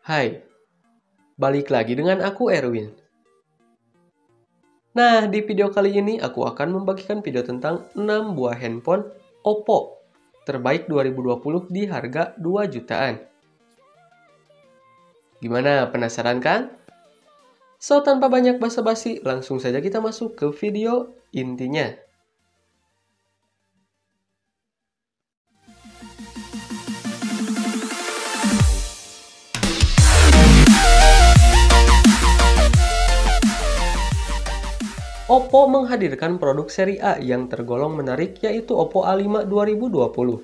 Hai, balik lagi dengan aku Erwin. Nah, di video kali ini aku akan membagikan video tentang 6 buah handphone Oppo terbaik 2020 di harga 2 jutaan. Gimana, penasaran kan? So, tanpa banyak basa-basi, langsung saja kita masuk ke video intinya. Oppo menghadirkan produk seri A yang tergolong menarik, yaitu Oppo A5 2020.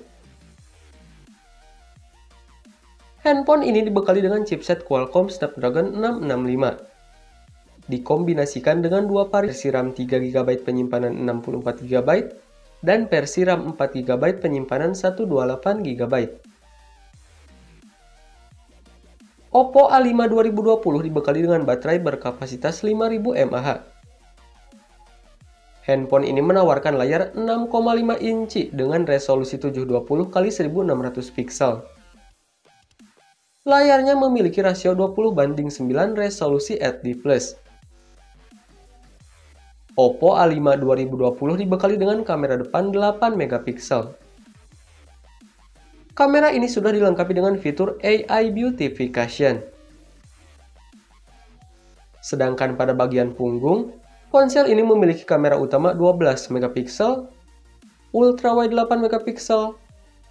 Handphone ini dibekali dengan chipset Qualcomm Snapdragon 665. Dikombinasikan dengan dua versi RAM 3GB penyimpanan 64GB dan versi RAM 4GB penyimpanan 128GB. Oppo A5 2020 dibekali dengan baterai berkapasitas 5000 mAh. Handphone ini menawarkan layar 6,5 inci dengan resolusi 720x1600 pixel. Layarnya memiliki rasio 20:9 resolusi HD+. Oppo A5 2020 dibekali dengan kamera depan 8 megapiksel. Kamera ini sudah dilengkapi dengan fitur AI Beautification. Sedangkan pada bagian punggung, ponsel ini memiliki kamera utama 12 megapiksel, ultrawide 8 megapiksel,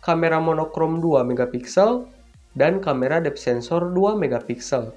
kamera monokrom 2 megapiksel, dan kamera depth sensor 2 megapiksel.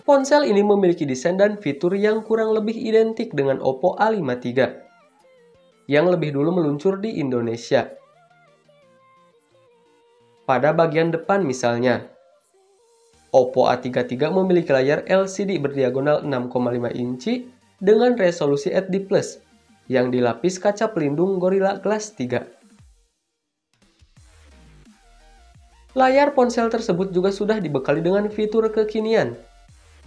Ponsel ini memiliki desain dan fitur yang kurang lebih identik dengan Oppo A5 III, yang lebih dulu meluncur di Indonesia. Pada bagian depan misalnya, Oppo A33 memiliki layar LCD berdiagonal 6,5 inci dengan resolusi HD+, yang dilapis kaca pelindung Gorilla Glass 3. Layar ponsel tersebut juga sudah dibekali dengan fitur kekinian,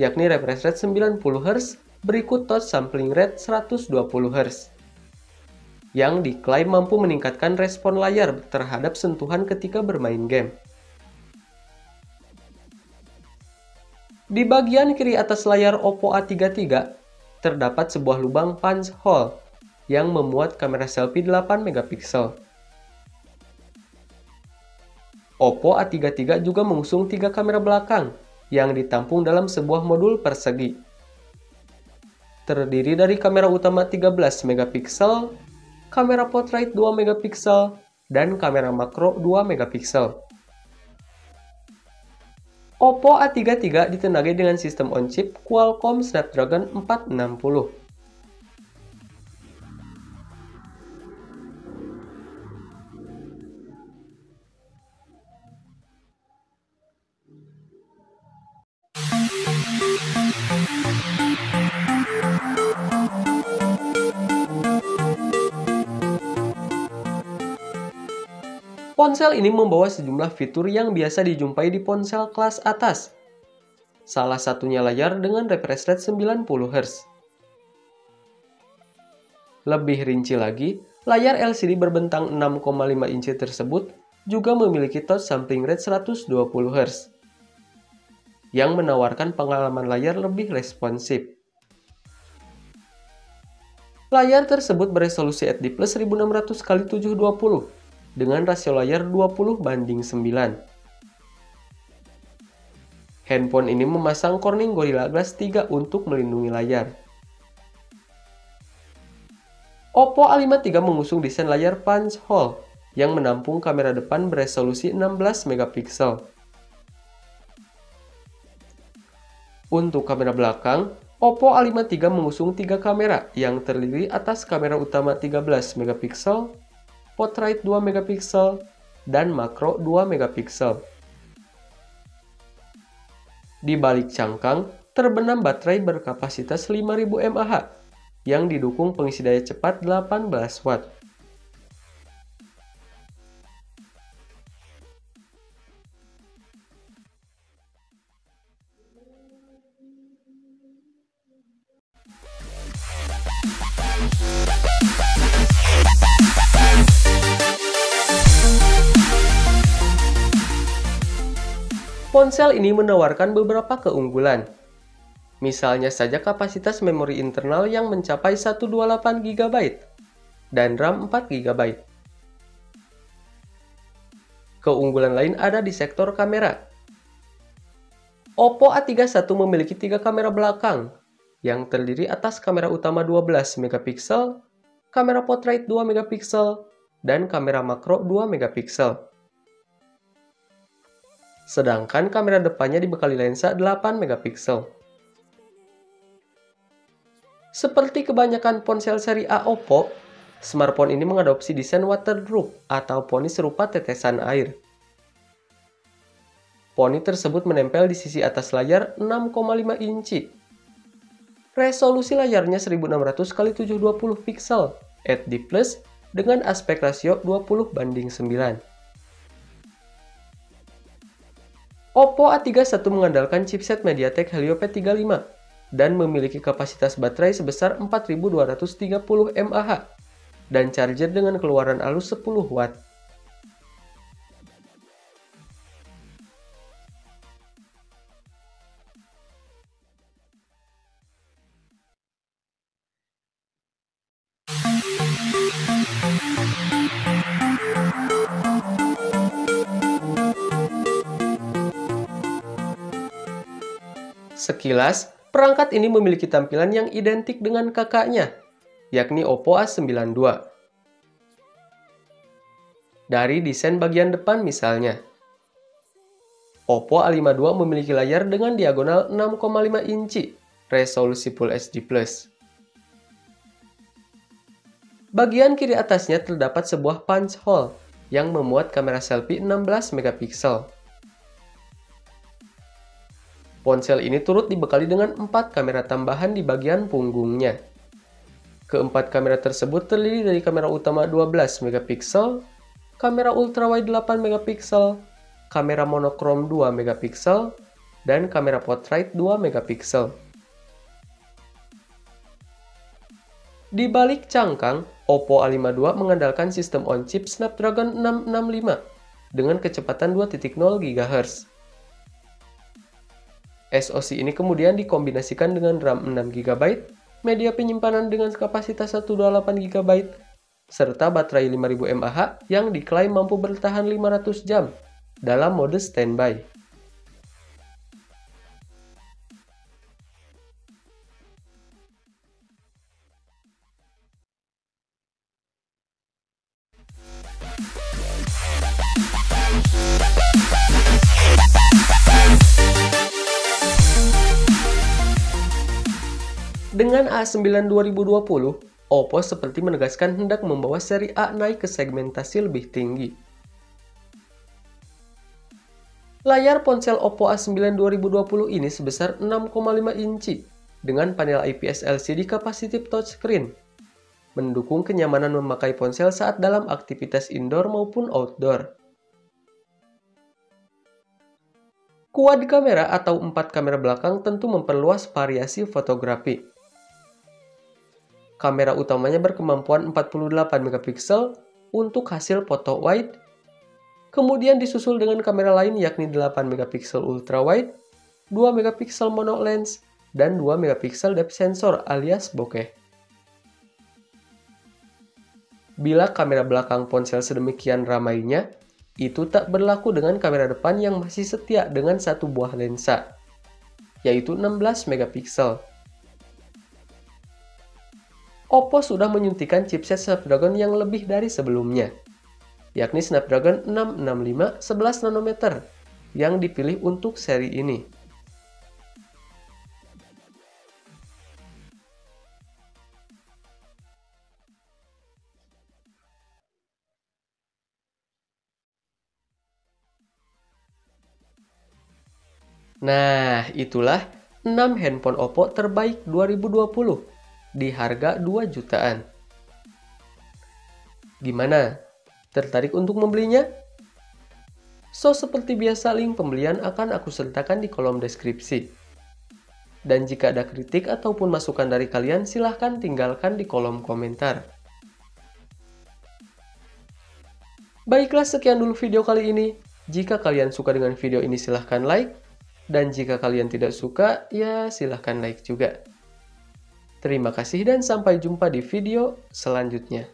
yakni refresh rate 90Hz berikut touch sampling rate 120Hz, yang diklaim mampu meningkatkan respon layar terhadap sentuhan ketika bermain game. Di bagian kiri atas layar Oppo A33, terdapat sebuah lubang punch hole yang memuat kamera selfie 8 megapiksel. Oppo A33 juga mengusung 3 kamera belakang yang ditampung dalam sebuah modul persegi. Terdiri dari kamera utama 13 megapiksel, kamera portrait 2 megapiksel, dan kamera makro 2 megapiksel. Oppo A33 ditenagai dengan sistem on-chip Qualcomm Snapdragon 460. Ponsel ini membawa sejumlah fitur yang biasa dijumpai di ponsel kelas atas. Salah satunya layar dengan refresh rate 90Hz. Lebih rinci lagi, layar LCD berbentang 6,5 inci tersebut juga memiliki touch sampling rate 120Hz, yang menawarkan pengalaman layar lebih responsif. Layar tersebut beresolusi HD+ 1600x720 dengan rasio layar 20:9. Handphone ini memasang Corning Gorilla Glass 3 untuk melindungi layar. Oppo A5 III mengusung desain layar punch hole yang menampung kamera depan beresolusi 16 megapiksel. Untuk kamera belakang, Oppo A5 III mengusung 3 kamera yang terdiri atas kamera utama 13 megapiksel, portrait 2 megapiksel, dan makro 2 megapiksel. Di balik cangkang, terbenam baterai berkapasitas 5000 mAh yang didukung pengisi daya cepat 18 Watt. Ponsel ini menawarkan beberapa keunggulan. Misalnya saja kapasitas memori internal yang mencapai 128 GB dan RAM 4 GB. Keunggulan lain ada di sektor kamera. Oppo A31 memiliki 3 kamera belakang yang terdiri atas kamera utama 12 megapiksel, kamera portrait 2 megapiksel, dan kamera makro 2 megapiksel. Sedangkan kamera depannya dibekali lensa 8 megapiksel. Seperti kebanyakan ponsel seri A Oppo, smartphone ini mengadopsi desain waterproof atau poni serupa tetesan air. Poni tersebut menempel di sisi atas layar 6,5 inci. Resolusi layarnya 1600 x 720 pixel HD+ dengan aspek rasio 20:9. Oppo A31 mengandalkan chipset MediaTek Helio P35 dan memiliki kapasitas baterai sebesar 4230 mAh dan charger dengan keluaran arus 10 watt. Sekilas, perangkat ini memiliki tampilan yang identik dengan kakaknya, yakni Oppo A92. Dari desain bagian depan misalnya, Oppo A52 memiliki layar dengan diagonal 6,5 inci, resolusi Full HD+. Bagian kiri atasnya terdapat sebuah punch hole yang memuat kamera selfie 16 megapiksel. Ponsel ini turut dibekali dengan 4 kamera tambahan di bagian punggungnya. Keempat kamera tersebut terdiri dari kamera utama 12 megapiksel, kamera ultrawide 8 megapiksel, kamera monokrom 2 megapiksel, dan kamera portrait 2 megapiksel. Di balik cangkang, Oppo A52 mengandalkan sistem on-chip Snapdragon 665 dengan kecepatan 2.0 GHz. SoC ini kemudian dikombinasikan dengan RAM 6 GB, media penyimpanan dengan kapasitas 128 GB, serta baterai 5000 mAh yang diklaim mampu bertahan 500 jam dalam mode standby. Dengan A9 2020, Oppo seperti menegaskan hendak membawa seri A naik ke segmentasi lebih tinggi. Layar ponsel Oppo A9 2020 ini sebesar 6,5 inci dengan panel IPS LCD Capacitive Touchscreen, mendukung kenyamanan memakai ponsel saat dalam aktivitas indoor maupun outdoor. Quad kamera atau 4 kamera belakang tentu memperluas variasi fotografi. Kamera utamanya berkemampuan 48 megapiksel untuk hasil foto wide, kemudian disusul dengan kamera lain yakni 8 megapiksel ultrawide, 2 megapiksel mono lens, dan 2 megapiksel depth sensor alias bokeh. Bila kamera belakang ponsel sedemikian ramainya, itu tak berlaku dengan kamera depan yang masih setia dengan satu buah lensa, yaitu 16 megapiksel. Oppo sudah menyuntikkan chipset Snapdragon yang lebih dari sebelumnya, yakni Snapdragon 665 11 nanometer yang dipilih untuk seri ini. Nah, itulah 6 handphone Oppo terbaik 2020 di harga 2 jutaan. Gimana? Tertarik untuk membelinya? So, seperti biasa link pembelian akan aku sertakan di kolom deskripsi. Dan jika ada kritik ataupun masukan dari kalian, silahkan tinggalkan di kolom komentar. Baiklah, sekian dulu video kali ini. Jika kalian suka dengan video ini silahkan like, dan jika kalian tidak suka, ya silahkan like juga. Terima kasih dan sampai jumpa di video selanjutnya.